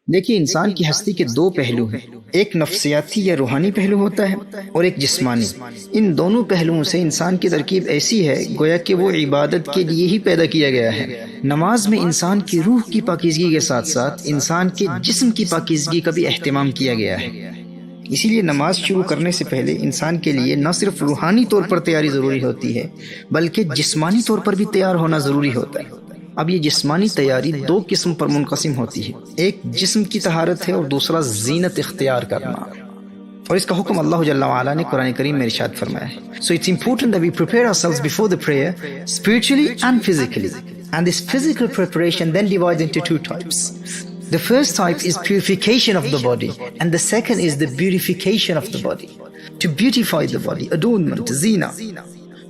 دیکھیے انسان کی ہستی کے دو پہلو ہیں، ایک نفسیاتی یا روحانی پہلو ہوتا ہے اور ایک جسمانی۔ ان دونوں پہلوؤں سے انسان کی ترکیب ایسی ہے گویا کہ وہ عبادت کے لیے ہی پیدا کیا گیا ہے۔ نماز میں انسان کی روح کی پاکیزگی کے ساتھ ساتھ انسان کے جسم کی پاکیزگی کا بھی اہتمام کیا گیا ہے۔ اسی لیے نماز شروع کرنے سے پہلے انسان کے لیے نہ صرف روحانی طور پر تیاری ضروری ہوتی ہے بلکہ جسمانی طور پر بھی تیار ہونا ضروری ہوتا ہے۔ اب یہ جسمانی تیاری دو قسم پر منقسم ہوتی ہے، ایک جسم کی طہارت ہے اور دوسرا زینت اختیار کرنا، اور اس کا حکم اللہ جل وعلا نے قرآن کریم میں ارشاد فرمایا ہے۔ So it's important that we prepare ourselves before the prayer spiritually and physically, and this physical preparation then divides into two types. The first type is purification of the body, and the second is the beautification of the body. To beautify the body, adornment, zina.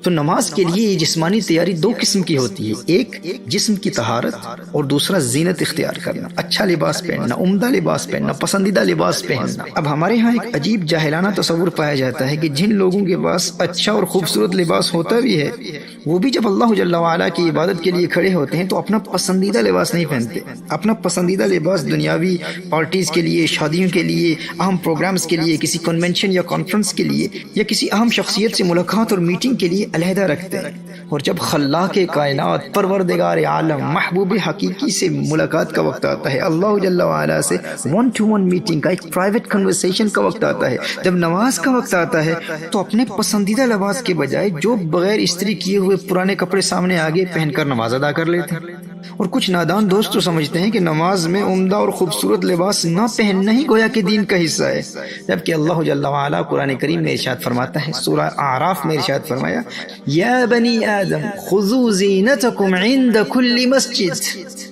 تو نماز کے لیے یہ جسمانی تیاری دو قسم کی ہوتی ہے، ایک جسم کی طہارت اور دوسرا زینت اختیار کرنا، اچھا لباس پہننا، عمدہ لباس پہننا، پسندیدہ لباس پہننا۔ اب ہمارے ہاں ایک عجیب جاہلانہ تصور پایا جاتا ہے کہ جن لوگوں کے پاس اچھا اور خوبصورت لباس ہوتا بھی ہے وہ بھی جب اللہ جل وعلا کی عبادت کے لیے کھڑے ہوتے ہیں تو اپنا پسندیدہ لباس نہیں پہنتے۔ اپنا پسندیدہ لباس دنیاوی پارٹیز کے لیے، شادیوں کے لیے، اہم پروگرامز کے لیے، کسی کنونشن یا کانفرنس کے لیے یا کسی اہم شخصیت سے ملاقات اور میٹنگ کے لیے علیحدہ رکھتے ہیں، اور جب خلاق کائنات، پروردگار عالم، محبوب حقیقی سے ملاقات کا وقت آتا ہے، اللہ جل وعلا سے ون ٹو ون میٹنگ کا، ایک پرائیویٹ کنورسیشن کا وقت آتا ہے، جب نماز کا وقت آتا ہے تو اپنے پسندیدہ لباس کے بجائے جو بغیر استری کیے ہوئے پرانے کپڑے سامنے آگے پہن کر نماز ادا کر لیتے ہیں۔ اور کچھ نادان دوست تو سمجھتے ہیں کہ نماز میں عمدہ اور خوبصورت لباس نہ پہننا ہی گویا کہ دین کا حصہ ہے، جبکہ اللہ جل وعلا قرآن کریم میں ارشاد فرماتا ہے، سورہ اعراف میں ارشاد فرمایا، یا بنی آدم خذوا زینتکم عند کل مسجد۔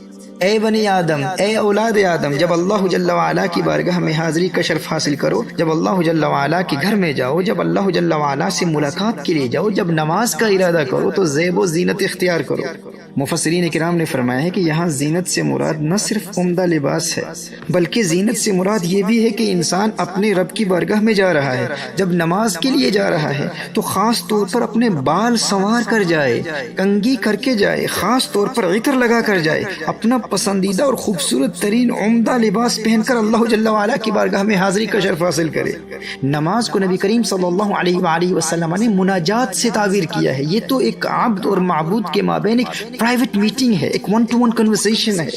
اے بنی آدم، اے اولاد آدم، جب اللہ جل وعلا کی بارگاہ میں حاضری کا شرف حاصل کرو، جب اللہ جل وعلا کے گھر میں جاؤ، جب اللہ جل وعلا سے ملاقات کے لیے جاؤ، جب نماز کا ارادہ کرو تو زیب و زینت اختیار کرو۔ مفسرین کرام نے فرمایا ہے کہ یہاں زینت سے مراد نہ صرف عمدہ لباس ہے بلکہ زینت سے مراد یہ بھی ہے کہ انسان اپنے رب کی بارگاہ میں جا رہا ہے، جب نماز کے لیے جا رہا ہے تو خاص طور پر اپنے بال سنوار کر جائے، کنگھی کر کے جائے، خاص طور پر عطر لگا کر جائے، اپنا پسندیدہ اور خوبصورت ترین عمدہ لباس پہن کر اللہ جل وعلا کی بارگاہ میں حاضری کا شرف حاصل کرے۔ نماز کو نبی کریم صلی اللہ علیہ وآلہ وسلم نے مناجات سے تعبیر کیا ہے۔ یہ تو ایک عبد اور معبود کے مابین ایک پرائیویٹ میٹنگ ہے، ایک ون ٹو ون کنورسیشن ہے۔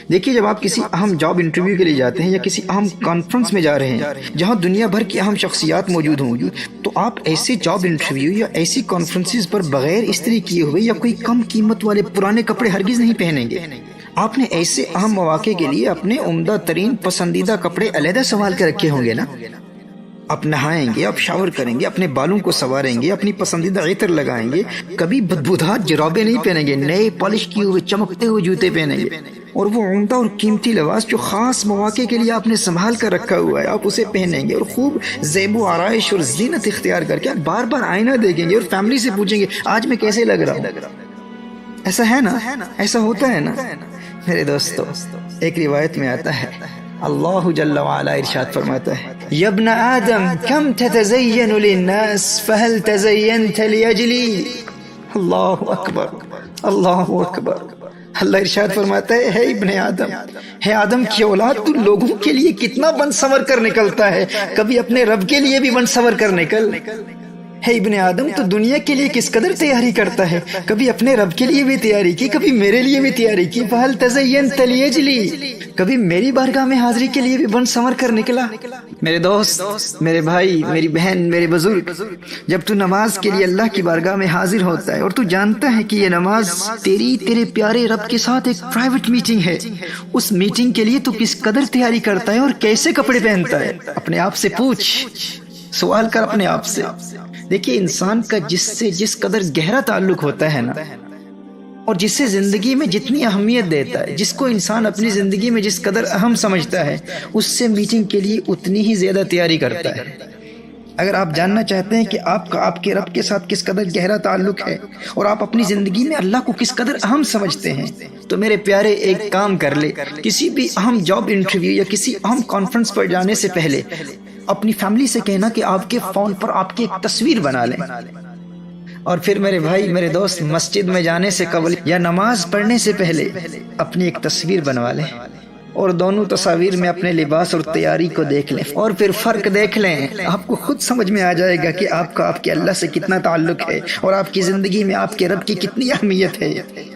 دیکھیے جب آپ کسی اہم جاب انٹرویو کے لیے جاتے ہیں یا کسی اہم کانفرنس میں جا رہے ہیں جہاں دنیا بھر کی اہم شخصیات موجود ہوں گی، تو آپ ایسے جاب انٹرویو یا ایسی کانفرنسز پر بغیر استری کیے ہوئے یا کوئی کم قیمت والے پرانے کپڑے ہرگز نہیں پہنیں گے۔ آپ نے ایسے اہم مواقع کے لیے اپنے عمدہ ترین پسندیدہ کپڑے علیحدہ سنبھال کے رکھے ہوں گے نا۔ آپ نہائیں گے، آپ شاور کریں گے، اپنے بالوں کو سنواریں گے، اپنی پسندیدہ عطر لگائیں گے، کبھی بدبودار جرابیں نہیں پہنیں گے، نئے پالش کیے ہوئے چمکتے ہوئے جوتے پہنیں گے، اور وہ عمدہ اور قیمتی لباس جو خاص مواقع کے لیے آپ نے سنبھال کر رکھا ہوا ہے آپ اسے پہنیں گے، اور خوب زیب و آرائش اور زینت اختیار کر کے آپ بار بار آئینہ دیکھیں گے اور فیملی سے پوچھیں گے آج میں کیسے لگ رہا ہوں۔ ایسا ہے نا، ایسا ہوتا ہے نا میرے دوستو۔ ایک روایت میں آتا ہے اللہ جل وعلا ارشاد فرماتا ہے، یا ابن آدم کم تتزین للناس فهل تزینت لاجلی۔ اللہ اکبر، اللہ اکبر۔ اللہ ارشاد فرماتا ہے، ابن آدم، ہے آدم کی اولاد، تو لوگوں کے لیے کتنا بن سنور کر نکلتا ہے، کبھی اپنے رب کے لیے بھی بن سنور کر نکل۔ ہے ابن آدم، تو دنیا کے لیے کس قدر تیاری کرتا ہے، کبھی اپنے رب کے لیے بھی تیاری کی، کبھی میرے لیے بھی تیاری کی، فہل تزینت لاجلی، کبھی میری بارگاہ میں حاضری کے لیے بھی بن سنور کر نکلا۔ میرے دوست، میرے بھائی، میری بہن، میرے بزرگ، جب تو نماز کے لیے اللہ کی بارگاہ میں حاضر ہوتا ہے اور تو جانتا ہے کہ یہ نماز تیرے پیارے رب کے ساتھ ایک پرائیویٹ میٹنگ ہے، اس میٹنگ کے لیے تو کس قدر تیاری کرتا ہے اور کیسے کپڑے پہنتا ہے، اپنے آپ سے پوچھ، سوال کر اپنے آپ سے۔ دیکھیے انسان کا جس قدر گہرا تعلق ہوتا ہے نا، اور جس سے زندگی میں جتنی اہمیت دیتا ہے، جس کو انسان اپنی زندگی میں جس قدر اہم سمجھتا ہے، اس سے میٹنگ کے لیے اتنی ہی زیادہ تیاری کرتا ہے۔ اگر آپ جاننا چاہتے ہیں کہ آپ کا آپ کے رب کے ساتھ کس قدر گہرا تعلق ہے اور آپ اپنی زندگی میں اللہ کو کس قدر اہم سمجھتے ہیں، تو میرے پیارے ایک کام کر لے، کسی بھی اہم جاب انٹرویو یا کسی اہم کانفرنس پر جانے سے پہلے اپنی فیملی سے کہنا کہ آپ کے فون پر آپ کی ایک تصویر بنا لیں، اور پھر میرے بھائی، میرے دوست، مسجد میں جانے سے قبل یا نماز پڑھنے سے پہلے اپنی ایک تصویر بنوا لیں اور دونوں تصاویر میں اپنے لباس اور تیاری کو دیکھ لیں اور پھر فرق دیکھ لیں، آپ کو خود سمجھ میں آ جائے گا کہ آپ کا آپ کے اللہ سے کتنا تعلق ہے اور آپ کی زندگی میں آپ کے رب کی کتنی اہمیت ہے۔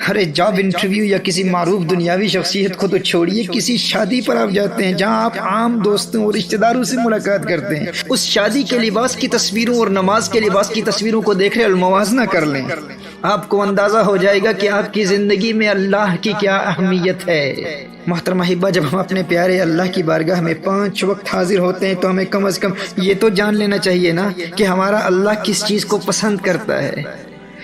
ہر جاب انٹرویو یا کسی معروف دنیاوی شخصیت کو تو چھوڑیے، کسی شادی پر آپ جاتے ہیں جہاں آپ عام دوستوں اور رشتہ داروں سے ملاقات کرتے ہیں، اس شادی کے لباس کی تصویروں اور نماز کے لباس کی تصویروں کو دیکھ لیں اور موازنہ کر لیں، آپ کو اندازہ ہو جائے گا کہ آپ کی زندگی میں اللہ کی کیا اہمیت ہے۔ محترم احبہ، جب ہم اپنے پیارے اللہ کی بارگاہ میں 5 وقت حاضر ہوتے ہیں تو ہمیں کم از کم یہ تو جان لینا چاہیے نا کہ ہمارا اللہ کس چیز کو پسند کرتا ہے،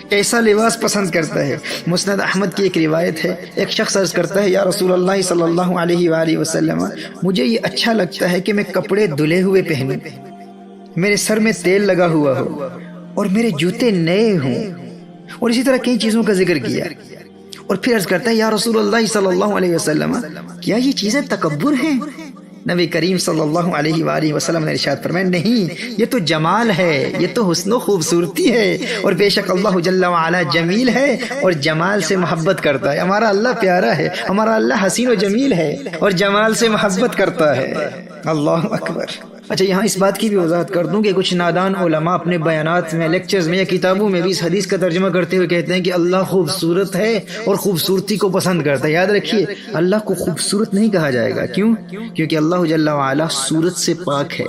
کیسا لباس پسند کرتا ہے۔ مسند احمد کی ایک روایت ہے، ایک شخص عرض کرتا ہے، یا رسول اللہ صلی اللہ علیہ وآلہ وسلم، مجھے یہ اچھا لگتا ہے کہ میں کپڑے دھلے ہوئے پہنوں، میرے سر میں تیل لگا ہوا ہو اور میرے جوتے نئے ہوں، اور اسی طرح کئی چیزوں کا ذکر کیا، اور پھر عرض کرتا ہے، یا رسول اللہ صلی اللہ علیہ وسلم، کیا یہ چیزیں تکبر ہیں؟ نبی کریم صلی اللہ علیہ وآلہ وسلم نے ارشاد فرمایا، نہیں، یہ تو جمال ہے، یہ تو حسن و خوبصورتی ہے، اور بے شک اللہ جل وعلا جمیل ہے اور جمال سے محبت کرتا ہے۔ ہمارا اللہ پیارا ہے، ہمارا اللہ حسین و جمیل ہے اور جمال سے محبت کرتا ہے۔ اللہ اکبر۔ اچھا، یہاں اس بات کی بھی وضاحت کر دوں کہ کچھ نادان علماء اپنے بیانات میں، لیکچرز میں یا کتابوں میں بھی اس حدیث کا ترجمہ کرتے ہوئے کہتے ہیں کہ اللہ خوبصورت ہے اور خوبصورتی کو پسند کرتا ہے۔ یاد رکھیے، اللہ کو خوبصورت نہیں کہا جائے گا۔ کیوں؟ کیونکہ اللہ جل وعلا صورت سے پاک ہے۔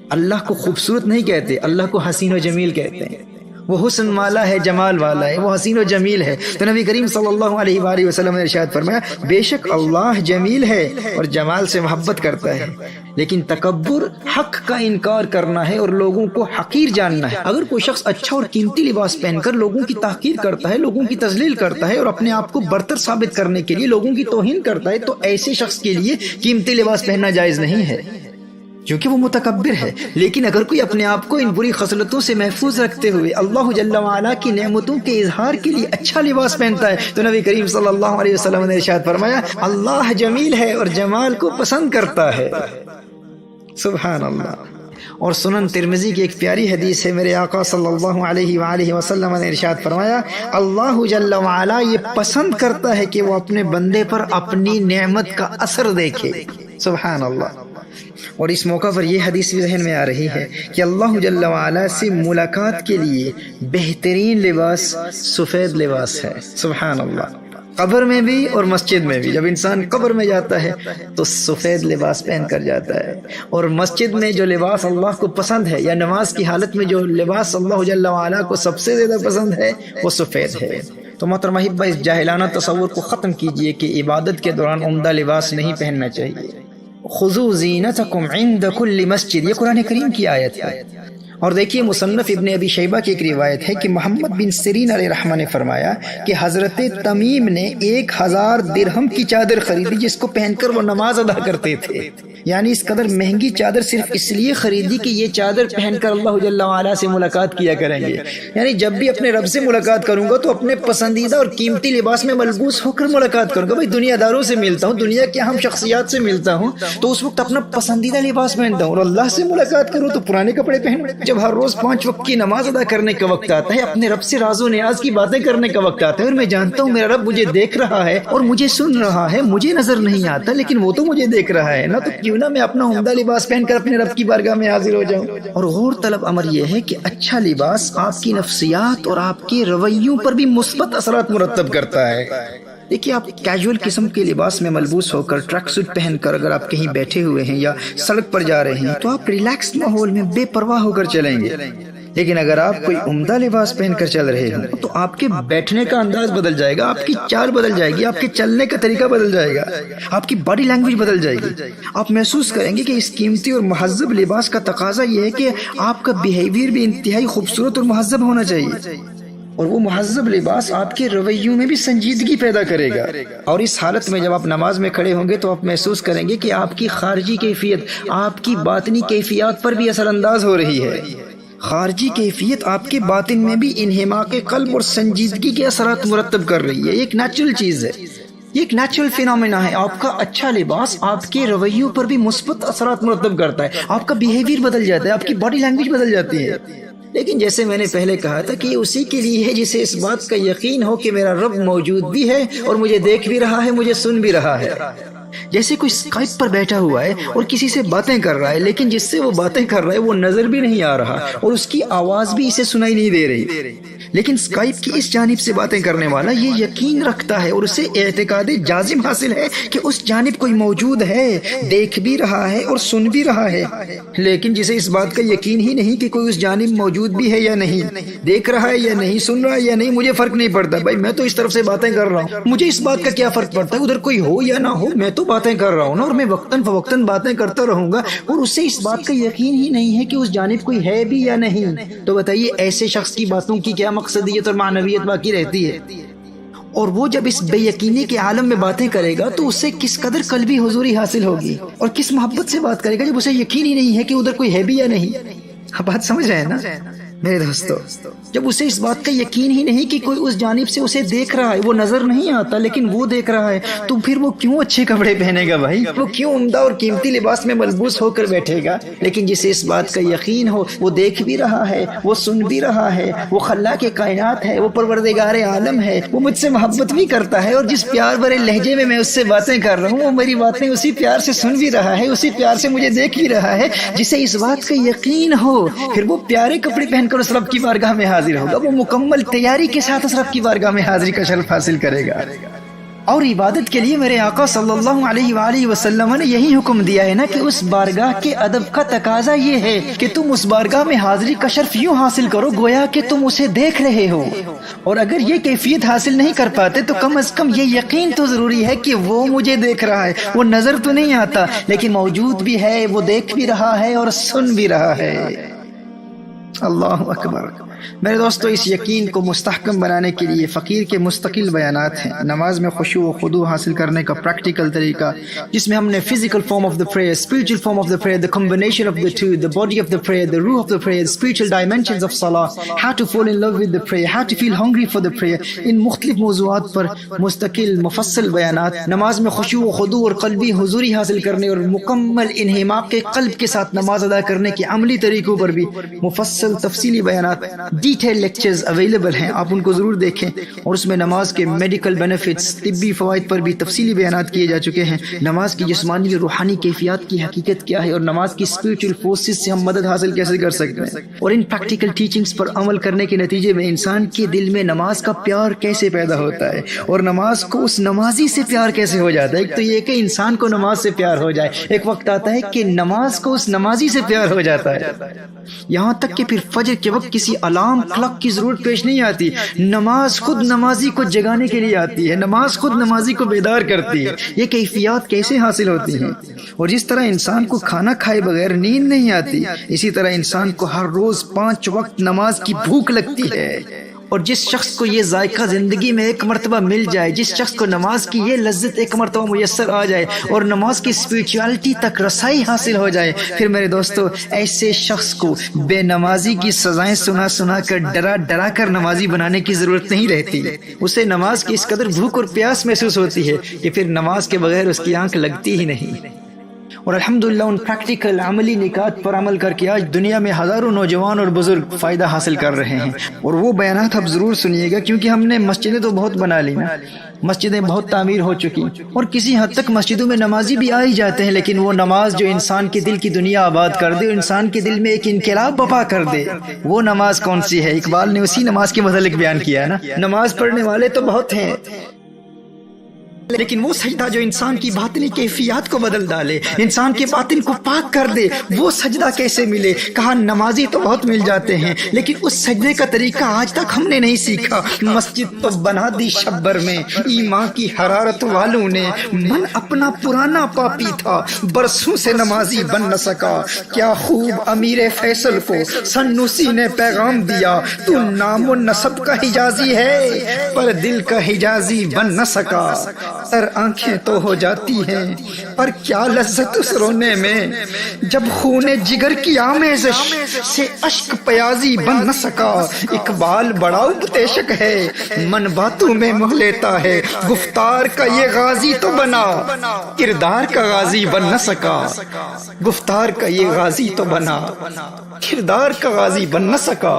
اللہ کو خوبصورت نہیں کہتے، اللہ کو حسین و جمیل کہتے ہیں۔ وہ حسن والا ہے، جمال والا ہے، وہ حسین و جمیل ہے۔ تو نبی کریم صلی اللہ علیہ وآلہ وسلم نے ارشاد فرمایا، بے شک اللہ جمیل ہے اور جمال سے محبت کرتا ہے، لیکن تکبر حق کا انکار کرنا ہے اور لوگوں کو حقیر جاننا ہے۔ اگر کوئی شخص اچھا اور قیمتی لباس پہن کر لوگوں کی تحقیر کرتا ہے، لوگوں کی تذلیل کرتا ہے اور اپنے آپ کو برتر ثابت کرنے کے لیے لوگوں کی توہین کرتا ہے، تو ایسے شخص کے لیے قیمتی لباس پہننا جائز نہیں ہے، کیونکہ وہ متکبر ہے۔ لیکن اگر کوئی اپنے آپ کو ان بری خصلتوں سے محفوظ رکھتے ہوئے اللہ جل وعلا کی نعمتوں کے اظہار کے لیے اچھا لباس پہنتا ہے، تو نبی کریم صلی اللہ علیہ وسلم نے ارشاد فرمایا، اللہ جمیل ہے اور جمال کو پسند کرتا ہے۔ سبحان اللہ۔ اور سنن ترمذی کی ایک پیاری حدیث ہے، میرے آقا صلی اللہ علیہ وآلہ وسلم نے ارشاد فرمایا، اللہ جل وعلا یہ پسند کرتا ہے کہ وہ اپنے بندے پر اپنی نعمت کا اثر دیکھے۔ سبحان اللہ۔ اور اس موقع پر یہ حدیث بھی ذہن میں آ رہی ہے کہ اللہ جل وعلا سے ملاقات کے لیے بہترین لباس سفید لباس ہے۔ سبحان اللہ۔ قبر میں بھی اور مسجد میں بھی، جب انسان قبر میں جاتا ہے تو سفید لباس پہن کر جاتا ہے، اور مسجد میں جو لباس اللہ کو پسند ہے یا نماز کی حالت میں جو لباس اللہ جل وعلا کو سب سے زیادہ پسند ہے وہ سفید ہے۔ تو محترم احبہ، اس جاہلانہ تصور کو ختم کیجئے کہ عبادت کے دوران عمدہ لباس نہیں پہننا چاہیے۔ خذوا زینتکم عند کل مسجد، یہ قرآن کریم کی آیت ہے۔ اور دیکھیے، مصنف ابن ابی شیبہ کی ایک روایت ہے کہ محمد بن سیرین علیہ رحمہ نے فرمایا کہ حضرت تمیم نے 1000 درہم کی چادر خریدی جس کو پہن کر وہ نماز ادا کرتے تھے۔ یعنی اس قدر مہنگی چادر صرف اس لیے خریدی کہ یہ چادر پہن کر اللہ جل وعلا سے ملاقات کیا کریں گے۔ یعنی جب بھی اپنے رب سے ملاقات کروں گا تو اپنے پسندیدہ اور قیمتی لباس میں ملبوس ہو کر ملاقات کروں گا۔ بھائی، دنیا داروں سے ملتا ہوں، دنیا کے اہم شخصیات سے ملتا ہوں، تو اس وقت اپنا پسندیدہ لباس پہنتا ہوں، اور اللہ سے ملاقات کروں تو پرانے کپڑے پہنوں۔ جب ہر روز 5 وقت کی نماز ادا کرنے کا وقت آتا ہے، اپنے رب سے راز و نیاز کی باتیں کرنے کا وقت آتا ہے، اور میں جانتا ہوں میرا رب مجھے دیکھ رہا ہے اور مجھے سن رہا ہے، مجھے نظر نہیں آتا لیکن وہ تو مجھے دیکھ رہا ہے نا، تو کیوں نہ میں اپنا عمدہ لباس پہن کر اپنے رب کی بارگاہ میں حاضر ہو جاؤں۔ اور غور طلب امر یہ ہے کہ اچھا لباس آپ کی نفسیات اور آپ کے رویوں پر بھی مثبت اثرات مرتب کرتا ہے۔ دیکھیے، آپ کیجول قسم کے لباس میں ملبوس ہو کر، ٹریک سوٹ پہن کر اگر آپ کہیں بیٹھے ہوئے ہیں یا سڑک پر جا رہے ہیں تو آپ ریلیکس ماحول میں بے پرواہ ہو کر چلیں گے۔ لیکن اگر آپ کوئی عمدہ لباس پہن کر چل رہے ہوں تو آپ کے بیٹھنے کا انداز بدل جائے گا، آپ کی چال بدل جائے گی، آپ کے چلنے کا طریقہ بدل جائے گا، آپ کی باڈی لینگویج بدل جائے گی۔ آپ محسوس کریں گے کہ اس قیمتی اور مہذب لباس کا تقاضا یہ ہے کہ آپ کا بیہیویئر بھی انتہائی خوبصورت اور مہذب ہونا چاہیے، اور وہ مہذب لباس آپ کے رویوں میں بھی سنجیدگی پیدا کرے گا۔ اور اس حالت میں جب آپ نماز میں کھڑے ہوں گے تو آپ محسوس کریں گے کہ آپ کی خارجی کیفیت آپ کی باطنی کیفیات پر بھی اثر انداز ہو رہی ہے۔ خارجی کیفیت آپ کے باطن میں بھی انہماک قلب اور سنجیدگی کے اثرات مرتب کر رہی ہے۔ یہ ایک نیچرل چیز ہے، یہ ایک نیچرل فینومینا ہے۔ آپ کا اچھا لباس آپ کے رویوں پر بھی مثبت اثرات مرتب کرتا ہے، آپ کا بیہیویئر بدل جاتا ہے، آپ کی باڈی لینگویج بدل جاتی ہے۔ لیکن جیسے میں نے پہلے کہا تھا کہ یہ اسی کے لیے ہے جسے اس بات کا یقین ہو کہ میرا رب موجود بھی ہے اور مجھے دیکھ بھی رہا ہے، مجھے سن بھی رہا ہے۔ جیسے کوئی اسکائپ پر بیٹھا ہوا ہے اور کسی سے باتیں کر رہا ہے، لیکن جس سے وہ باتیں کر رہا ہے وہ نظر بھی نہیں آ رہا اور اس کی آواز بھی اسے سنائی نہیں دے رہی، لیکن اسکائپ کی اس جانب سے باتیں کرنے والا یہ یقین رکھتا ہے اور اسے اعتقاد جازم حاصل ہے کہ اس جانب کوئی موجود ہے، دیکھ بھی رہا ہے اور سن بھی رہا ہے، لیکن جسے اس بات کا یقین ہی نہیں کہ کوئی اس جانب موجود بھی ہے یا نہیں، دیکھ رہا ہے یا نہیں، سن رہا ہے یا نہیں، مجھے فرق نہیں پڑتا بھائی، میں تو اس طرف سے باتیں کر رہا ہوں، مجھے اس بات کا کیا فرق پڑتا ہے ادھر کوئی ہو یا نہ ہو، میں تو باتیں کر رہا ہوں نا، اور میں وقتاً فوقتاً باتیں کرتا رہوں گا، اور اسے اس بات کا یقین ہی نہیں ہے کہ اس جانب کوئی ہے بھی یا نہیں۔ تو بتائیے ایسے شخص کی باتوں کی کیا مقصدیت اور معنویت باقی رہتی ہے؟ اور وہ جب اس بے یقینی کے عالم میں باتیں کرے گا تو اسے کس قدر قلبی حضوری حاصل ہوگی، اور کس محبت سے بات کرے گا جب اسے یقین ہی نہیں ہے کہ ادھر کوئی ہے بھی یا نہیں۔ آپ بات سمجھ رہے ہیں نا میرے دوستو؟ جب اسے اس بات کا یقین ہی نہیں کہ کوئی اس جانب سے اسے دیکھ رہا ہے، وہ نظر نہیں آتا لیکن وہ دیکھ رہا ہے، تو پھر وہ کیوں اچھے کپڑے پہنے گا بھائی؟ وہ کیوں عمدہ اور قیمتی لباس میں ملبوس ہو کر بیٹھے گا؟ لیکن جسے اس بات کا یقین ہو، وہ دیکھ بھی رہا ہے، وہ سن بھی رہا ہے، وہ خلاق کائنات ہے، وہ پروردگار عالم ہے، وہ مجھ سے محبت بھی کرتا ہے، اور جس پیار بھرے لہجے میں اس سے باتیں کر رہا ہوں وہ میری باتیں اسی پیار سے سن بھی رہا ہے، اسی پیار سے مجھے دیکھ بھی رہا ہے۔ جسے اس بات کا یقین ہو پھر وہ پیارے کپڑے پہن کر اس رب کی بارگاہ میں حاضر ہوگا، وہ مکمل تیاری کے ساتھ اس رب کی بارگاہ میں حاضری کا شرف حاصل کرے گا۔ اور عبادت کے لیے میرے آقا صلی اللہ علیہ وآلہ وسلم نے یہی حکم دیا ہے نا کہ اس بارگاہ کے ادب کا تقاضا یہ ہے کہ تم اس بارگاہ میں حاضری کا شرف یوں حاصل کرو گویا کہ تم اسے دیکھ رہے ہو، اور اگر یہ کیفیت حاصل نہیں کر پاتے تو کم از کم یہ یقین تو ضروری ہے کہ وہ مجھے دیکھ رہا ہے، وہ نظر تو نہیں آتا لیکن موجود بھی ہے، وہ دیکھ بھی رہا ہے اور سن بھی رہا ہے۔ اللہ اکبر۔ میرے دوستو اس یقین کو مستحکم بنانے کے لیے فقیر کے مستقل بیانات ہیں۔ نماز میں خشوع و خضوع حاصل کرنے کا پریکٹیکل طریقہ، جس میں ہم نے physical form of the prayer, spiritual form of the prayer, the combination of the two, the body of the prayer, the روح of the prayer, spiritual dimensions of صلاح، how to fall in love with the prayer, how to feel hungry for the prayer, ان مختلف موضوعات پر مستقل مفصل بیانات۔ نماز میں خشوع و خضوع اور قلبی حضوری حاصل کرنے اور مکمل انہماک کے قلب کے ساتھ نماز ادا کرنے کے عملی طریقوں پر بھی مفصل تفصیلی بیانات، ڈیٹیل لیکچرز اویلیبل ہیں، آپ ان کو ضرور دیکھیں، اور اس میں نماز کے میڈیکل بینیفٹس، طبی فوائد پر بھی تفصیلی بیانات کیے جا چکے ہیں۔ نماز کی جسمانی اور روحانی کیفیات کی حقیقت کیا ہے، اور نماز کی اسپرچل فورسز سے ہم مدد حاصل کیسے کر سکتے ہیں، اور ان پریکٹیکل ٹیچنگز پر عمل کرنے کے نتیجے میں انسان کے دل میں نماز کا پیار کیسے پیدا ہوتا ہے، اور نماز کو اس نمازی سے پیار کیسے ہو جاتا ہے۔ ایک تو یہ کہ انسان کو نماز سے پیار ہو جائے، ایک وقت آتا ہے کہ نماز کو اس نمازی سے پیار ہو جاتا ہے، یہاں تک کہ پھر فجر کے وقت کسی الارم کلاک کی ضرورت پیش نہیں آتی، نماز خود نمازی کو جگانے کے لیے آتی ہے، نماز خود نمازی کو بیدار کرتی ہے۔ یہ کیفیات کیسے حاصل ہوتی ہیں؟ اور جس طرح انسان کو کھانا کھائے بغیر نیند نہیں آتی، اسی طرح انسان کو ہر روز 5 وقت نماز کی بھوک لگتی ہے۔ اور جس شخص کو یہ ذائقہ زندگی میں ایک مرتبہ مل جائے، جس شخص کو نماز کی یہ لذت ایک مرتبہ میسر آ جائے اور نماز کی اسپرچوالٹی تک رسائی حاصل ہو جائے، پھر میرے دوستو ایسے شخص کو بے نمازی کی سزائیں سنا سنا کر ڈرا ڈرا کر نمازی بنانے کی ضرورت نہیں رہتی۔ اسے نماز کی اس قدر بھوک اور پیاس محسوس ہوتی ہے کہ پھر نماز کے بغیر اس کی آنکھ لگتی ہی نہیں۔ اور الحمدللہ ان پریکٹیکل عملی نکات پر عمل کر کے آج دنیا میں ہزاروں نوجوان اور بزرگ فائدہ حاصل کر رہے ہیں، اور وہ بیانات آپ ضرور سنیے گا، کیونکہ ہم نے مسجدیں تو بہت بنا لی نا، مسجدیں بہت تعمیر ہو چکی، اور کسی حد تک مسجدوں میں نمازی بھی آ ہی جاتے ہیں، لیکن وہ نماز جو انسان کے دل کی دنیا آباد کر دے، انسان کے دل میں ایک انقلاب برپا کر دے، وہ نماز کون سی ہے؟ اقبال نے اسی نماز کے متعلق بیان کیا ہے نا، نماز پڑھنے والے تو بہت ہیں، لیکن وہ سجدہ جو انسان کی باطنی کیفیات کو بدل ڈالے، انسان کے باطن کو پاک کر دے، وہ سجدہ کیسے ملے؟ کہا نمازی تو بہت مل جاتے ہیں، لیکن اس سجدے کا طریقہ آج تک ہم نے نہیں سیکھا۔ مسجد تو بنا دی شبر میں ایمان کی حرارت والوں نے، من اپنا پرانا پاپی تھا برسوں سے نمازی بن نہ سکا، کیا خوب امیر فیصل کو سنوسی نے پیغام دیا، تو نام و نسب کا حجازی ہے پر دل کا حجازی بن نہ سکا، سر آنکھیں تو ہو جاتی ہیں پر کیا لذت اس رونے میں، جب خون جگر کی آمیزش سے اشک پیازی بن نہ سکا، اقبال بڑا ابتیشک ہے من باتوں میں موہ لیتا ہے، گفتار کا یہ غازی تو بنا کردار کا غازی بن نہ سکا، گفتار کا یہ غازی تو بنا کردار کا غازی بن نہ سکا۔